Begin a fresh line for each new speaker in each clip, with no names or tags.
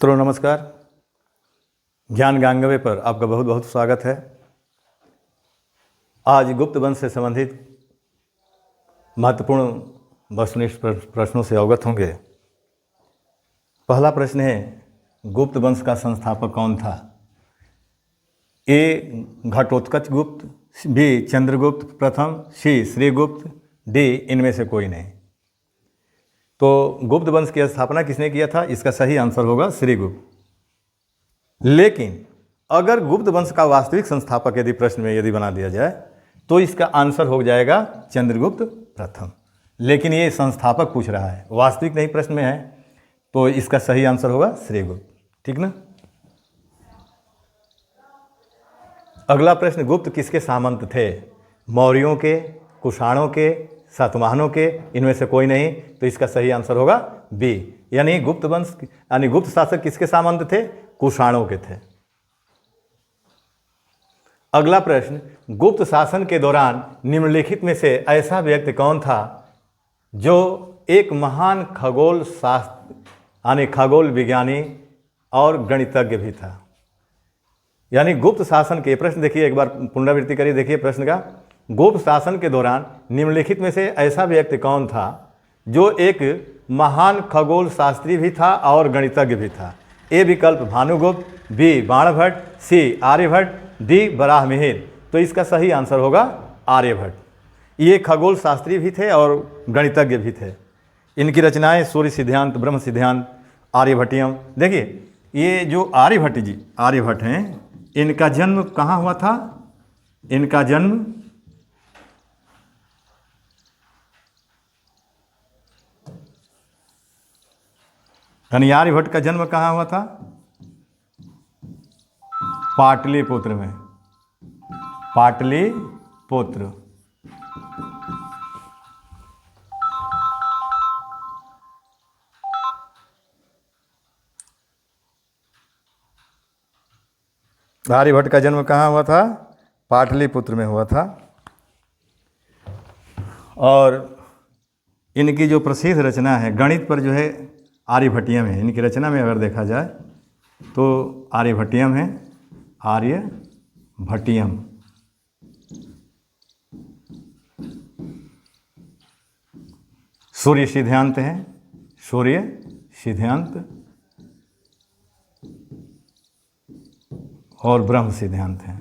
तो नमस्कार। ज्ञान गांगवे पर आपका बहुत बहुत स्वागत है। आज गुप्त वंश से संबंधित महत्वपूर्ण वस्तुनिष्ठ प्रश्नों से अवगत होंगे। पहला प्रश्न है, गुप्त वंश का संस्थापक कौन था? ए घटोत्कच गुप्त, बी चंद्रगुप्त प्रथम, सी श्रीगुप्त, डी इनमें से कोई नहीं। तो गुप्त वंश की स्थापना किसने किया था? इसका सही आंसर होगा श्रीगुप्त। लेकिन अगर गुप्त वंश का वास्तविक संस्थापक यदि प्रश्न में यदि बना दिया जाए तो इसका आंसर हो जाएगा चंद्रगुप्त प्रथम। लेकिन ये संस्थापक पूछ रहा है, वास्तविक नहीं प्रश्न में है, तो इसका सही आंसर होगा श्रीगुप्त। ठीक ना। अगला प्रश्न, गुप्त किसके सामंत थे? मौर्यों के, कुषाणों के, सातवाहनों के, इनमें से कोई नहीं। तो इसका सही आंसर होगा बी, यानी गुप्त वंश यानी गुप्त शासक किसके सामंत थे? कुषाणों के थे। अगला प्रश्न, गुप्त शासन के दौरान निम्नलिखित में से ऐसा व्यक्ति कौन था जो एक महान खगोल शास्त्र यानी खगोल विज्ञानी और गणितज्ञ भी था? यानी गुप्त शासन के प्रश्न देखिए, एक बार पुनरावृत्ति करिए, देखिए प्रश्न का। गुप्त शासन के दौरान निम्नलिखित में से ऐसा व्यक्ति कौन था जो एक महान खगोल शास्त्री भी था और गणितज्ञ भी था? ए विकल्प भानुगुप्त, बी बाणभट्ट, सी आर्यभट्ट, डी वराहमिहिर। तो इसका सही आंसर होगा आर्यभट्ट। ये खगोल शास्त्री भी थे और गणितज्ञ भी थे। इनकी रचनाएं सूर्य सिद्धांत, ब्रह्म सिद्धांत, आर्यभट्टियम। देखिए ये जो आर्यभट्ट हैं, इनका जन्म कहाँ हुआ था? इनका जन्म यानी आर्यभट्ट का जन्म कहाँ हुआ था? पाटलिपुत्र में। पाटलिपुत्र। आर्यभट्ट का जन्म कहाँ हुआ था? पाटलिपुत्र में हुआ था। और इनकी जो प्रसिद्ध रचना है गणित पर जो है आर्यभट्टियम है। इनकी रचना में अगर देखा जाए तो आर्यभट्टियम है, आर्यभट्टियम। सूर्य सिद्धांत है, सूर्य सिद्धांत, और ब्रह्म सिद्धांत है।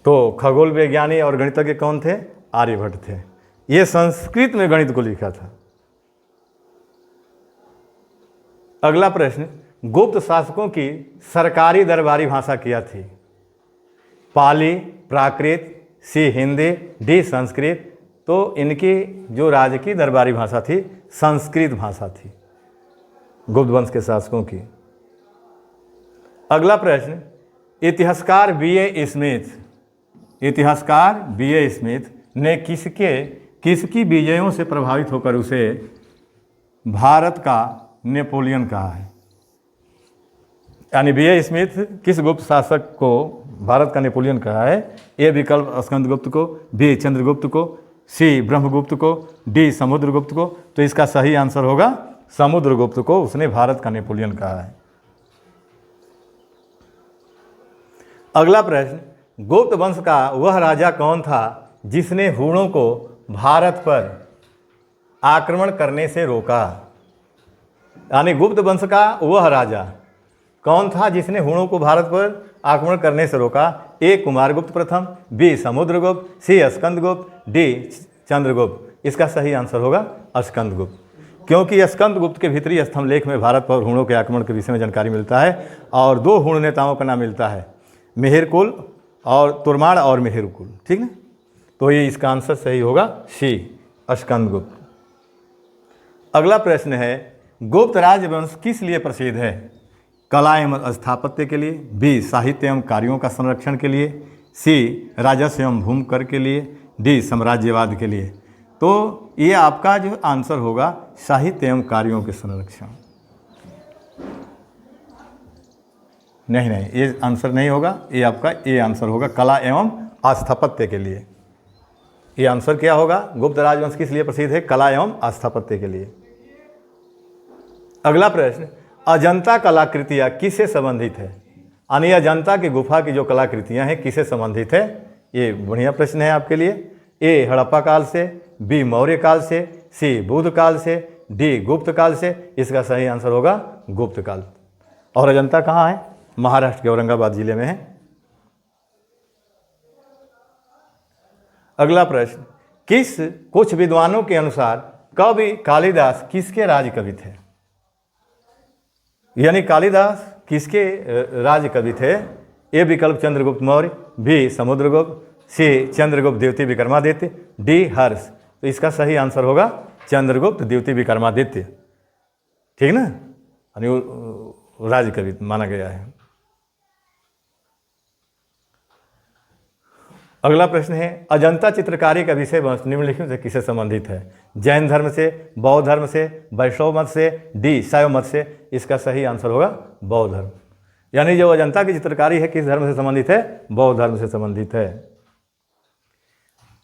तो खगोल वैज्ञानी और गणितज्ञ कौन थे? आर्यभट्ट थे। ये संस्कृत में गणित को लिखा था। अगला प्रश्न, गुप्त शासकों की सरकारी दरबारी भाषा क्या थी? पाली, प्राकृत, सी हिंदी, डी संस्कृत। तो इनकी जो राजकीय दरबारी भाषा थी संस्कृत भाषा थी गुप्त वंश के शासकों की। अगला प्रश्न, इतिहासकार बी.ए. स्मिथ ने किसकी विजयों से प्रभावित होकर उसे भारत का नेपोलियन कहा है? यानी बी.ए. स्मिथ किस गुप्त शासक को भारत का नेपोलियन कहा है? ए विकल्प स्कंदगुप्त को, बी चंद्रगुप्त को, सी ब्रह्मगुप्त को, डी समुद्रगुप्त को। तो इसका सही आंसर होगा समुद्रगुप्त को उसने भारत का नेपोलियन कहा है। अगला प्रश्न, गुप्त वंश का वह राजा कौन था जिसने हूणों को भारत पर आक्रमण करने से रोका? यानी गुप्त वंश का वह राजा कौन था जिसने हूणों को भारत पर आक्रमण करने से रोका? ए कुमारगुप्त प्रथम, बी समुद्रगुप्त, सी स्कंदगुप्त, डी चंद्रगुप्त। इसका सही आंसर होगा स्कंदगुप्त, क्योंकि स्कंदगुप्त के भीतरी स्तंभ लेख में भारत पर हूणों के आक्रमण के विषय में जानकारी मिलता है और दो हूण नेताओं का नाम मिलता है, मिहिरकुल और तुर्माड़ और मिहिरकुल। ठीक ना। तो ये इसका आंसर सही होगा सी स्कंदगुप्त। अगला प्रश्न है, गुप्त राजवंश किस लिए प्रसिद्ध है? कला एवं स्थापत्य के लिए, बी साहित्य एवं कार्यों का संरक्षण के लिए, सी राजस्व एवं भूमि कर के लिए, डी साम्राज्यवाद के लिए। तो ये आपका जो आंसर होगा साहित्य एवं कार्यों के संरक्षण। नहीं, ये आंसर नहीं होगा, ये आपका ए आंसर होगा कला एवं स्थापत्य के लिए। ये आंसर क्या होगा? गुप्त राजवंश किस लिए प्रसिद्ध है? कला एवं स्थापत्य के लिए। अगला प्रश्न, अजंता कलाकृतियाँ किससे संबंधित है? यानी अजंता की गुफा की जो कलाकृतियाँ हैं किससे संबंधित है? ये बढ़िया प्रश्न है आपके लिए। ए हड़प्पा काल से, बी मौर्य काल से, सी बुद्ध काल से, डी गुप्त काल से। इसका सही आंसर होगा गुप्त काल। और अजंता कहाँ है? महाराष्ट्र के औरंगाबाद जिले में है। अगला प्रश्न, कुछ विद्वानों के अनुसार कवि कालिदास किसके राज कवि थे? यानी कालिदास किसके राज कवि थे? ए विकल्प चंद्रगुप्त मौर्य, बी समुद्रगुप्त, सी चंद्रगुप्त द्वितीय विक्रमादित्य, डी हर्ष। तो इसका सही आंसर होगा चंद्रगुप्त द्वितीय विक्रमादित्य। ठीक ना, यानी वो राज कवि माना गया है। अगला प्रश्न है, अजंता चित्रकारी का विषय वस्तु निम्नलिखित से किससे संबंधित है? जैन धर्म से, बौद्ध धर्म से, वैष्णव मत से, डी शैव मत से। इसका सही आंसर होगा बौद्ध धर्म। यानी जो अजंता की चित्रकारी है किस धर्म से संबंधित है? बौद्ध धर्म से संबंधित है।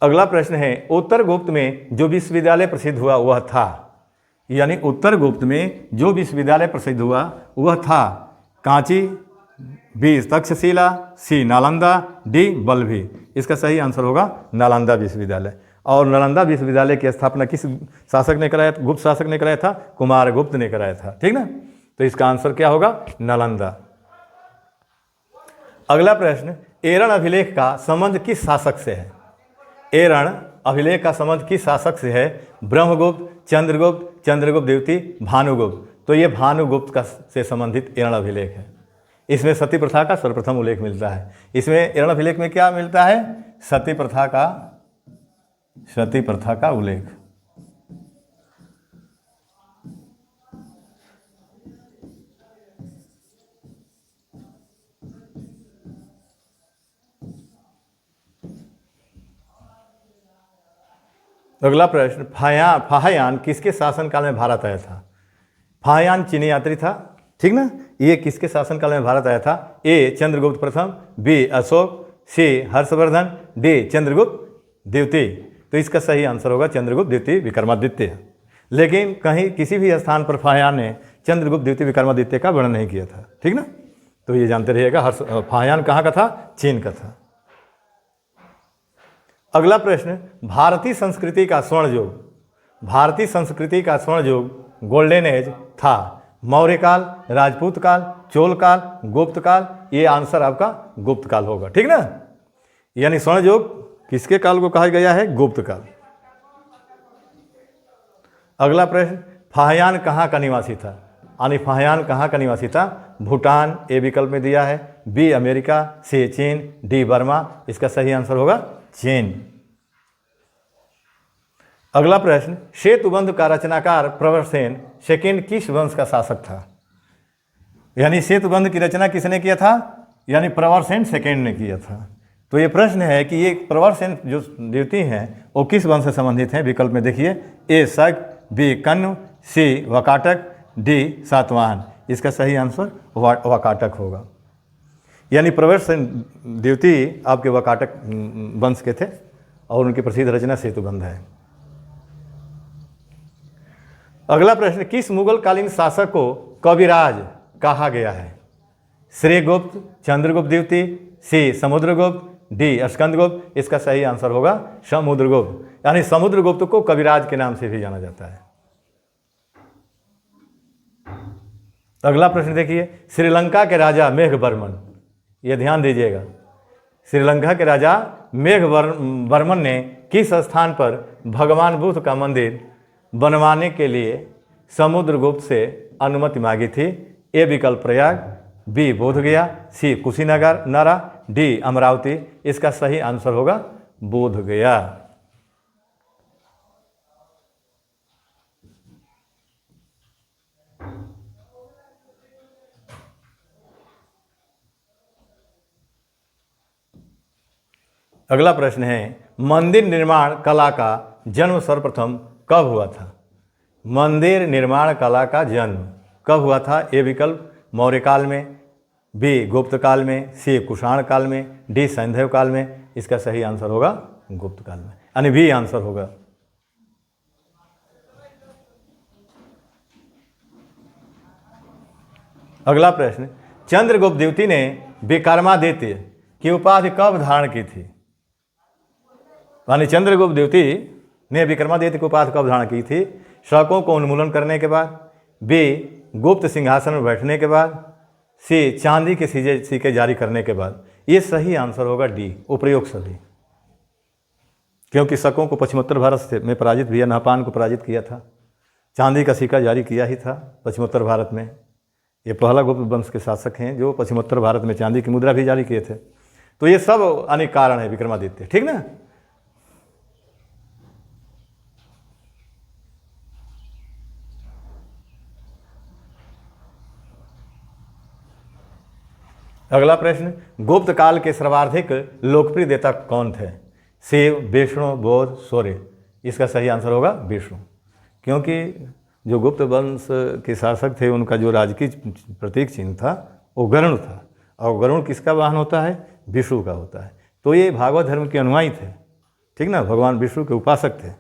अगला प्रश्न है, उत्तर गुप्त में जो विश्वविद्यालय प्रसिद्ध हुआ वह था? यानी उत्तर गुप्त में जो विश्वविद्यालय प्रसिद्ध हुआ वह था कांची, बी तक्षशिला, सी नालंदा, डी बल्लभी। इसका सही आंसर होगा नालंदा विश्वविद्यालय। और नालंदा विश्वविद्यालय की स्थापना किस शासक ने कराया? गुप्त शासक ने कराया था, कुमारगुप्त ने कराया था। ठीक ना, तो इसका आंसर क्या होगा? नालंदा। अगला प्रश्न, एरण अभिलेख का संबंध किस शासक से है? एरण अभिलेख का संबंध किस शासक से है? ब्रह्मगुप्त, चंद्रगुप्त, चंद्रगुप्त द्वितीय, भानुगुप्त। तो ये भानुगुप्त का से संबंधित एरण अभिलेख है। इसमें सती प्रथा का सर्वप्रथम उल्लेख मिलता है। इसमें एरण अभिलेख में क्या मिलता है? सती प्रथा का उल्लेख। अगला प्रश्न, फाहयान किसके शासनकाल में भारत आया था? फाहयान चीनी यात्री था। ठीक ना, ये किसके शासनकाल में भारत आया था? ए चंद्रगुप्त प्रथम, बी अशोक, सी हर्षवर्धन, डी चंद्रगुप्त द्वितीय। तो इसका सही आंसर होगा चंद्रगुप्त द्वितीय विक्रमादित्य। लेकिन कहीं किसी भी स्थान पर फाहयान ने चंद्रगुप्त द्वितीय विक्रमादित्य का वर्णन नहीं किया था। ठीक ना, तो ये जानते रहिएगा। फाहयान कहाँ का था? चीन का था। अगला प्रश्न, भारतीय संस्कृति का स्वर्ण युग गोल्डन एज था? मौर्य काल, राजपूत काल, चोल काल, गुप्त काल। ये आंसर आपका गुप्त काल होगा। ठीक ना, यानी स्वर्ण युग किसके काल को कहा गया है? गुप्त काल। अगला प्रश्न, फाहयान कहाँ का निवासी था? यानी फाहयान कहाँ का निवासी था? भूटान ए विकल्प में दिया है, बी अमेरिका, सी चीन, डी बर्मा। इसका सही आंसर होगा चीन। अगला प्रश्न, सेतुबंध का रचनाकार प्रवरसेन सेकंड किस वंश का शासक था? यानी सेतुबंध की रचना किसने किया था? यानी प्रवरसेन सेकंड ने किया था। तो ये प्रश्न है कि ये प्रवरसेन जो द्वितीय हैं वो किस वंश से संबंधित हैं? विकल्प में देखिए, ए शक, बी कण्व, सी वकाटक, डी सातवाहन। इसका सही आंसर वकाटक होगा। यानी प्रवरसेन द्वितीय आपके वकाटक वंश के थे और उनकी प्रसिद्ध रचना सेतुबंध है। अगला प्रश्न, किस मुगल कालीन शासक को कविराज कहा गया है? श्रीगुप्त, चंद्रगुप्त द्वितीय, सी समुद्रगुप्त, डी स्कंदगुप्त। इसका सही आंसर होगा समुद्रगुप्त। यानी समुद्रगुप्त को कविराज के नाम से भी जाना जाता है। अगला प्रश्न देखिए, श्रीलंका के राजा मेघवर्मन, ये ध्यान दीजिएगा, श्रीलंका के राजा मेघवर्मन ने किस स्थान पर भगवान बुद्ध का मंदिर बनवाने के लिए समुद्रगुप्त से अनुमति मांगी थी? ए विकल्प प्रयाग, बी बोधगया, सी कुशीनगर नारा, डी अमरावती। इसका सही आंसर होगा बोधगया। अगला प्रश्न है, मंदिर निर्माण कला का जन्म सर्वप्रथम कब हुआ था? मंदिर निर्माण कला का जन्म कब हुआ था? ए विकल्प मौर्य काल में, बी गुप्त काल में, सी कुषाण काल में, डी सैंधव काल में। इसका सही आंसर होगा गुप्त काल में। यानी भी आंसर होगा। अगला प्रश्न, चंद्रगुप्त द्वितीय ने विक्रमादित्य की उपाधि कब धारण की थी? यानी चंद्रगुप्त द्वितीय ने विक्रमादित्य की उपाधि कब धारण की थी? शकों को उन्मूलन करने के बाद, बी गुप्त सिंहासन में बैठने के बाद, सी चांदी के सिक्के जारी करने के बाद। ये सही आंसर होगा डी, उपरोक्त सभी। क्योंकि शकों को पश्चिमोत्तर भारत में पराजित किया, नहपान को पराजित किया था, चांदी का सिक्का जारी किया ही था पश्चिमोत्तर भारत में। ये पहला गुप्त वंश के शासक हैं जो पश्चिमोत्तर भारत में चांदी की मुद्रा भी जारी किए थे। तो ये सब अनेक कारण है विक्रमादित्य, ठीक ना। अगला प्रश्न, गुप्त काल के सर्वाधिक लोकप्रिय देवता कौन थे? शिव, विष्णु, बुध, सूर्य। इसका सही आंसर होगा विष्णु, क्योंकि जो गुप्त वंश के शासक थे उनका जो राजकीय प्रतीक चिन्ह था वो गरुड़ था, और गरुड़ किसका वाहन होता है? विष्णु का होता है। तो ये भागवत धर्म के अनुयायी थे, ठीक ना, भगवान विष्णु के उपासक थे।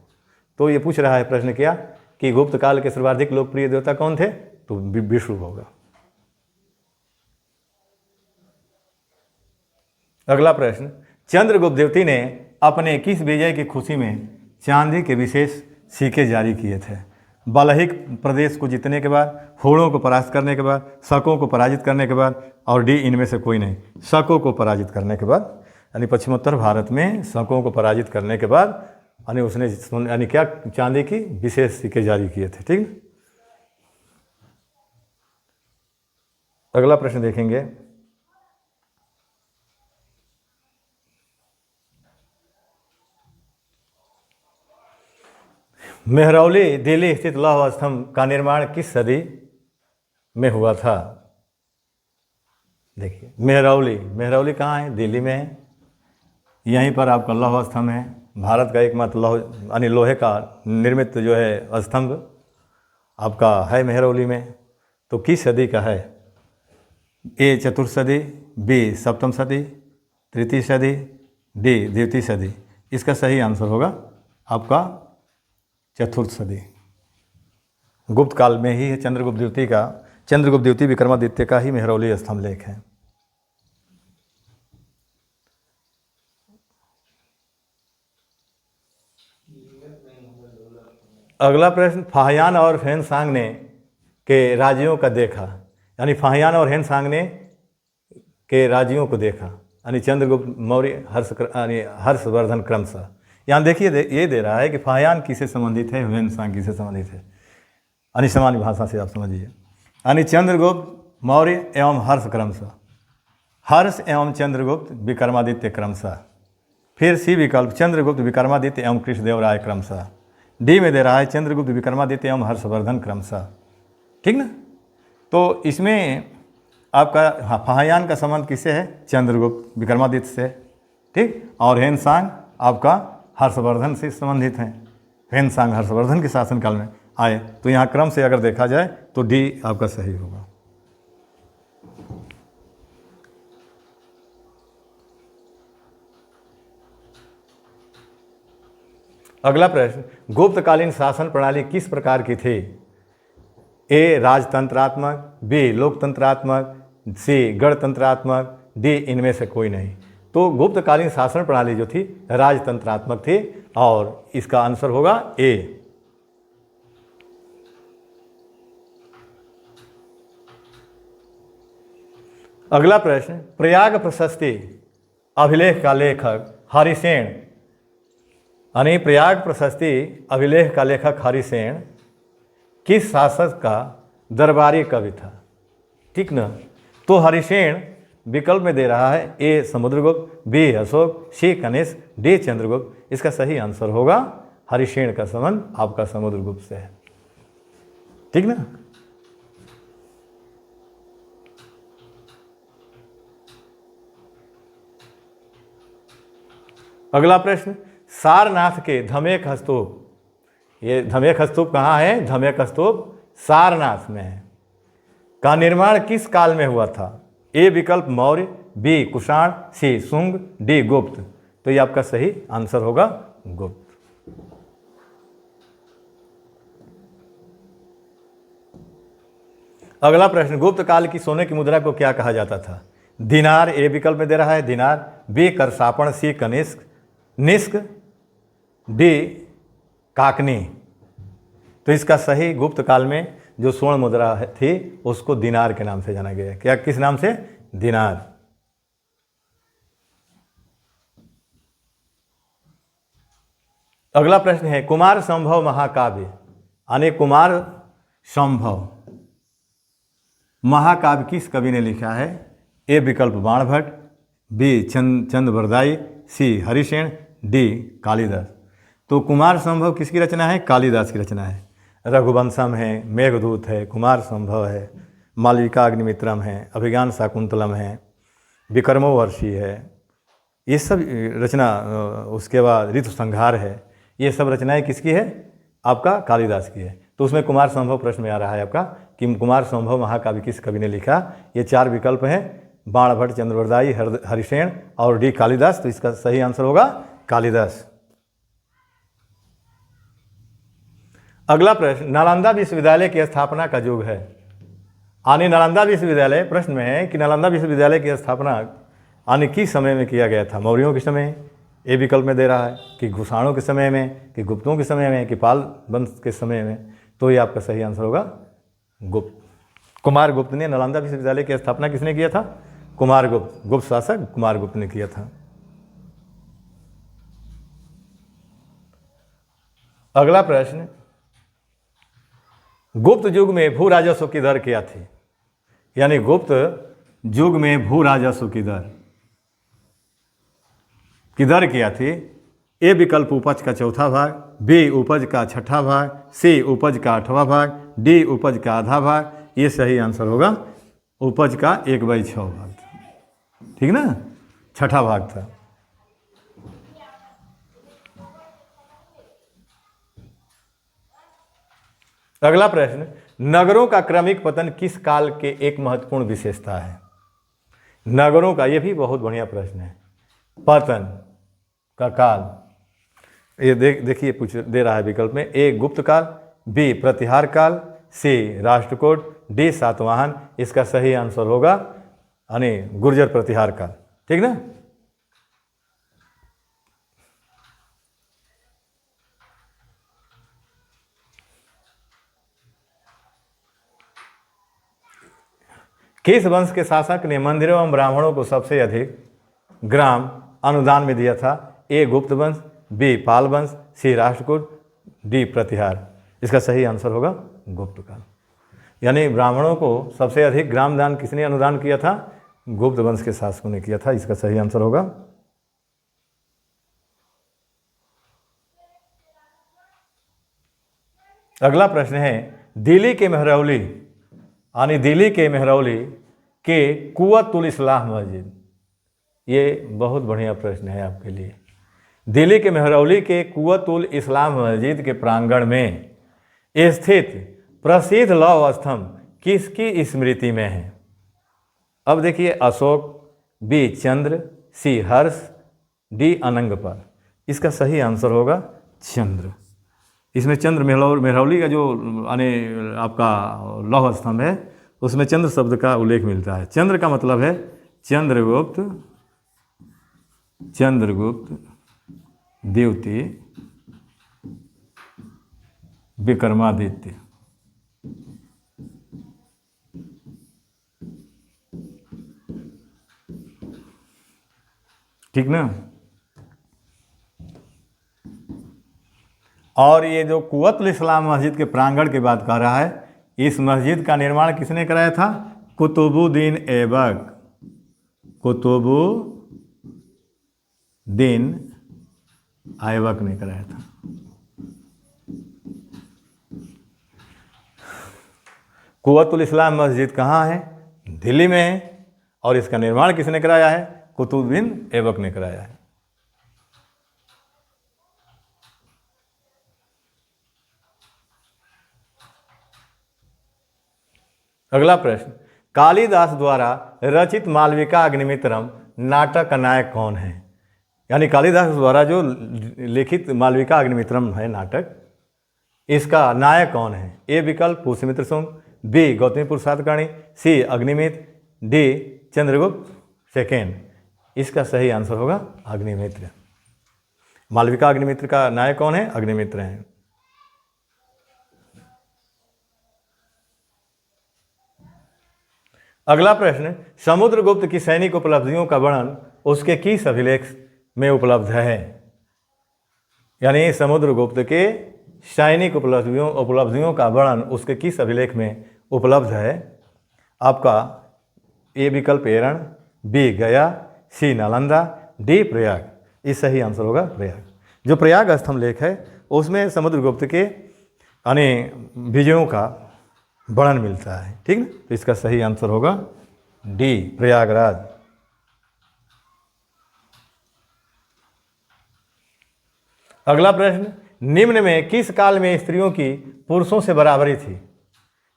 तो ये पूछ रहा है प्रश्न क्या कि गुप्त काल के सर्वाधिक लोकप्रिय देवता कौन थे? तो विष्णु होगा। अगला प्रश्न, चंद्रगुप्त द्वितीय ने अपने किस विजय की खुशी में चांदी के विशेष सिक्के जारी किए थे? बलहिक प्रदेश को जीतने के बाद, होड़ों को परास्त करने के बाद, शकों को पराजित करने के बाद, और डी इनमें से कोई नहीं, शकों को पराजित करने के बाद। यानी पश्चिमोत्तर भारत में शकों को पराजित करने के बाद यानी उसने यानी क्या चांदी की विशेष सिक्के जारी किए थे, ठीक। अगला प्रश्न देखेंगे, मेहरौली दिल्ली स्थित लौह स्तंभ का निर्माण किस सदी में हुआ था? देखिए मेहरौली कहाँ है? दिल्ली में है। यहीं पर आपका लौह स्तंभ है, भारत का एकमात्र लौह यानी लोहे का निर्मित जो है स्तंभ आपका है मेहरौली में। तो किस सदी का है? ए चतुर्थ सदी, बी सप्तम सदी, तृतीय सदी, डी द्वितीय सदी। इसका सही आंसर होगा आपका चतुर्थ सदी। गुप्त काल में ही है चंद्रगुप्त द्वितीय विक्रमादित्य का ही मेहरौली स्तंभ लेख है। अगला प्रश्न, फाहियान और हेनसांग ने के राज्यों का देखा, यानी फाहियान और हेनसांग ने के राज्यों को देखा, यानी चंद्रगुप्त मौर्य हर्षवर्धन क्रमशः। यहाँ देखिए ये दे रहा है कि फाहियान किससे संबंधित है, हेनसांग किससे संबंधित है, यानी सामान्य भाषा से आप समझिए। यानी चंद्रगुप्त मौर्य एवं हर्ष क्रमशः, हर्ष एवं चंद्रगुप्त विक्रमादित्य क्रमशः। फिर सी विकल्प चंद्रगुप्त विक्रमादित्य एवं कृष्णदेव राय क्रमशः। डी में दे रहा है चंद्रगुप्त विक्रमादित्य एवं हर्षवर्धन क्रमशः, ठीक ना। तो इसमें आपका फाहियान का संबंध किससे है? चंद्रगुप्त विक्रमादित्य से, ठीक। और हेनसांग आपका हर्षवर्धन से संबंधित हैं। हेनसांग हर्षवर्धन के शासनकाल में आए। तो यहाँ क्रम से अगर देखा जाए तो डी आपका सही होगा। अगला प्रश्न, गुप्तकालीन शासन प्रणाली किस प्रकार की थी? ए राजतंत्रात्मक, बी लोकतंत्रात्मक, सी गणतंत्रात्मक, डी इनमें से कोई नहीं। तो गुप्तकालीन शासन प्रणाली जो थी राजतंत्रात्मक थी, और इसका आंसर होगा ए। अगला प्रश्न, प्रयाग प्रशस्ति अभिलेख का लेखक हरिसेन, यानी प्रयाग प्रशस्ति अभिलेख का लेखक हरिसेन किस शासक का दरबारी कवि था, ठीक ना। तो हरिसेन विकल्प में दे रहा है ए समुद्रगुप्त, बी अशोक, सी कनिष्क, डी चंद्रगुप्त। इसका सही आंसर होगा हरिसेन का संबंध आपका समुद्रगुप्त से है, ठीक ना। अगला प्रश्न, सारनाथ के धमेक स्तूप, ये धमेक स्तूप कहाँ है? धमेक स्तूप सारनाथ में है, का निर्माण किस काल में हुआ था? ए विकल्प मौर्य, बी कुषाण, सी शुंग, डी गुप्त। तो ये आपका सही आंसर होगा गुप्त। अगला प्रश्न, गुप्त काल की सोने की मुद्रा को क्या कहा जाता था? दिनार, ए विकल्प में दे रहा है दिनार, बी करसापण, सी कनिष्क निष्क, डी काकनी। तो इसका सही गुप्त काल में जो स्वर्ण मुद्रा थी उसको दिनार के नाम से जाना गया है। क्या, किस नाम से? दिनार। अगला प्रश्न है, कुमार संभव महाकाव्य यानी कुमार संभव महाकाव्य किस कवि ने लिखा है? ए विकल्प बाणभट्ट, बी चंद्रवरदाई, सी हरिसेन, डी कालिदास। तो कुमार संभव किसकी रचना है? कालिदास की रचना है। रघुवंशम है, मेघदूत है, कुमार संभव है, मालविका अग्निमित्रम है, अभिज्ञान शाकुंतलम है, विक्रमोर्वशी है, ये सब रचना, उसके बाद ऋतु संहार है, ये सब रचनाएं किसकी है? आपका कालिदास की है। तो उसमें कुमार संभव प्रश्न में आ रहा है आपका कि कुमार संभव महाकाव्य किस कवि ने लिखा? ये 4 विकल्प हैं, बाणभट्ट, चंद्रवरदाई, हरिसेन और डी कालिदास। तो इसका सही आंसर होगा कालिदास। अगला प्रश्न, नालंदा विश्वविद्यालय की स्थापना का युग है। यानी नालंदा विश्वविद्यालय, प्रश्न में है कि नालंदा विश्वविद्यालय की स्थापना यानी किस समय में किया गया था? मौर्यों के समय, ए विकल्प में दे रहा है, कि कुषाणों के समय में, कि गुप्तों के समय में, कि पाल वंश के समय में। तो ये आपका सही आंसर होगा गुप्त। कुमार गुप्त ने नालंदा विश्वविद्यालय की स्थापना किसने किया था? कुमार गुप्त, गुप्त शासक कुमार गुप्त ने किया था। अगला प्रश्न, गुप्त युग में भू राजस्व की दर क्या थी? यानी गुप्त युग में भू राजस्व की दर क्या थी? ए विकल्प उपज का 4था भाग, बी उपज का 6ठा भाग, सी उपज का 8वां भाग, डी उपज का आधा भाग। ये सही आंसर होगा उपज का 1/6 भाग था, ठीक ना, 6ठा भाग था। अगला प्रश्न, नगरों का क्रमिक पतन किस काल के एक महत्वपूर्ण विशेषता है? नगरों का, ये भी बहुत बढ़िया प्रश्न है, पतन का काल। ये देखिए पूछ दे रहा है विकल्प में, ए गुप्त काल, बी प्रतिहार काल, सी राष्ट्रकूट, डी सातवाहन। इसका सही आंसर होगा यानी गुर्जर प्रतिहार काल, ठीक ना। किस वंश के शासक ने मंदिरों एवं ब्राह्मणों को सबसे अधिक ग्राम अनुदान में दिया था? ए गुप्त वंश, बी पाल वंश, सी राष्ट्रकूट, डी प्रतिहार। इसका सही आंसर होगा गुप्त काल। यानी ब्राह्मणों को सबसे अधिक ग्राम दान किसने अनुदान किया था? गुप्त वंश के शासकों ने किया था। इसका सही आंसर होगा। अगला प्रश्न है, दिल्ली के मेहरौली यानी दिल्ली के मेहरौली के कुव्वतुल इस्लाम मस्जिद, ये बहुत बढ़िया प्रश्न है आपके लिए। दिल्ली के मेहरौली के कुव्वतुल इस्लाम मस्जिद के प्रांगण में स्थित प्रसिद्ध लौह स्तंभ किसकी स्मृति में है? अब देखिए, अशोक, बी चंद्र, सी हर्ष, डी अनंगपाल। इसका सही आंसर होगा चंद्र। इसमें चंद्र मेहरौली का जो आपका लौह स्तंभ है उसमें चंद्र शब्द का उल्लेख मिलता है। चंद्र का मतलब है चंद्रगुप्त, द्वितीय, विक्रमादित्य। ठीक ना। और ये जो कुव्वतुल इस्लाम मस्जिद के प्रांगण की बात कर रहा है, इस मस्जिद का निर्माण किसने कराया था? कुतुबुद्दीन ऐबक, कुतुबुद्दीन ऐबक ने कराया था। कुव्वतुल इस्लाम मस्जिद कहाँ है? दिल्ली में है। और इसका निर्माण किसने कराया है? कुतुबुद्दीन ऐबक ने कराया है। अगला प्रश्न, कालिदास द्वारा रचित मालविका अग्निमित्रम नाटक का नायक कौन है? यानी कालिदास द्वारा जो लिखित मालविका अग्निमित्रम है नाटक, इसका नायक कौन है? ए विकल्प पुष्यमित्र शुंग, बी गौतमीपुत्र सातकर्णी, सी अग्निमित्र, डी चंद्रगुप्त सेकेंड। इसका सही आंसर होगा अग्निमित्र। मालविका अग्निमित्र का नायक कौन है? अग्निमित्र हैं। अगला प्रश्न, समुद्रगुप्त की सैनिक उपलब्धियों का वर्णन उसके किस अभिलेख में उपलब्ध है? यानी समुद्रगुप्त के सैनिक उपलब्धियों का वर्णन उसके किस अभिलेख में उपलब्ध है? आपका ए विकल्प एरण, बी गया, सी नालंदा, डी प्रयाग। ये सही आंसर होगा प्रयाग। जो प्रयाग स्तंभलेख है उसमें समुद्रगुप्त के यानी विजयों का वर्णन मिलता है, ठीक ना। तो इसका सही आंसर होगा डी प्रयागराज। अगला प्रश्न, निम्न में किस काल में स्त्रियों की पुरुषों से बराबरी थी?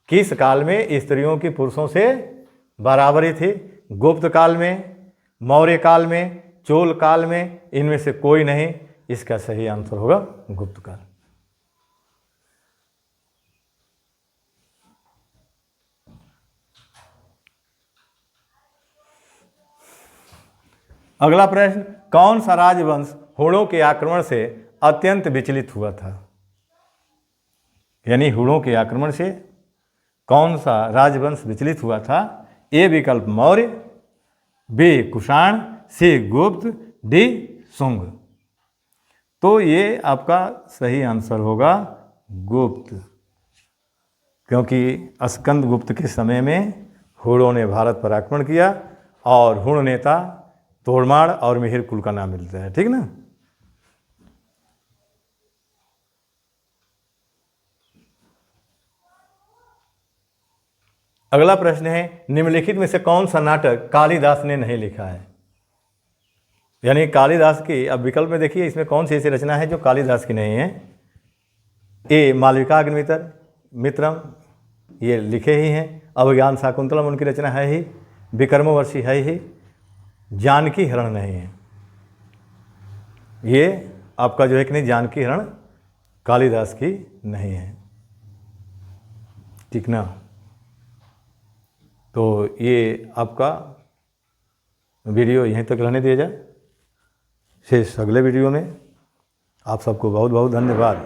किस काल में स्त्रियों की पुरुषों से बराबरी थी? गुप्त काल में, मौर्य काल में, चोल काल में, इनमें से कोई नहीं। इसका सही आंसर होगा गुप्त काल। अगला प्रश्न, कौन सा राजवंश हुणों के आक्रमण से अत्यंत विचलित हुआ था? यानी हुणों के आक्रमण से कौन सा राजवंश विचलित हुआ था? ए विकल्प मौर्य, बी कुषाण, सी गुप्त, डी शुंग। तो ये आपका सही आंसर होगा गुप्त, क्योंकि स्कंदगुप्त के समय में हुणों ने भारत पर आक्रमण किया और हुण नेता तोड़माड़ और मिहिर कुल का नाम मिलता है, ठीक ना। अगला प्रश्न है, निम्नलिखित में से कौन सा नाटक कालिदास ने नहीं लिखा है? यानी कालिदास की, अब विकल्प में देखिए इसमें कौन सी ऐसी रचना है जो कालिदास की नहीं है? ए मालविका मित्रम, ये लिखे ही हैं। अभिज्ञान शाकुंतलम उनकी रचना है ही। विक्रमोर्वशी है ही। जानकी हरण नहीं है। ये आपका जो है कि नहीं, जानकी हरण कालिदास की नहीं है, ठीक ना। तो ये आपका वीडियो यहीं तक रहने दिया जाए। शेष अगले वीडियो में। आप सबको बहुत बहुत धन्यवाद।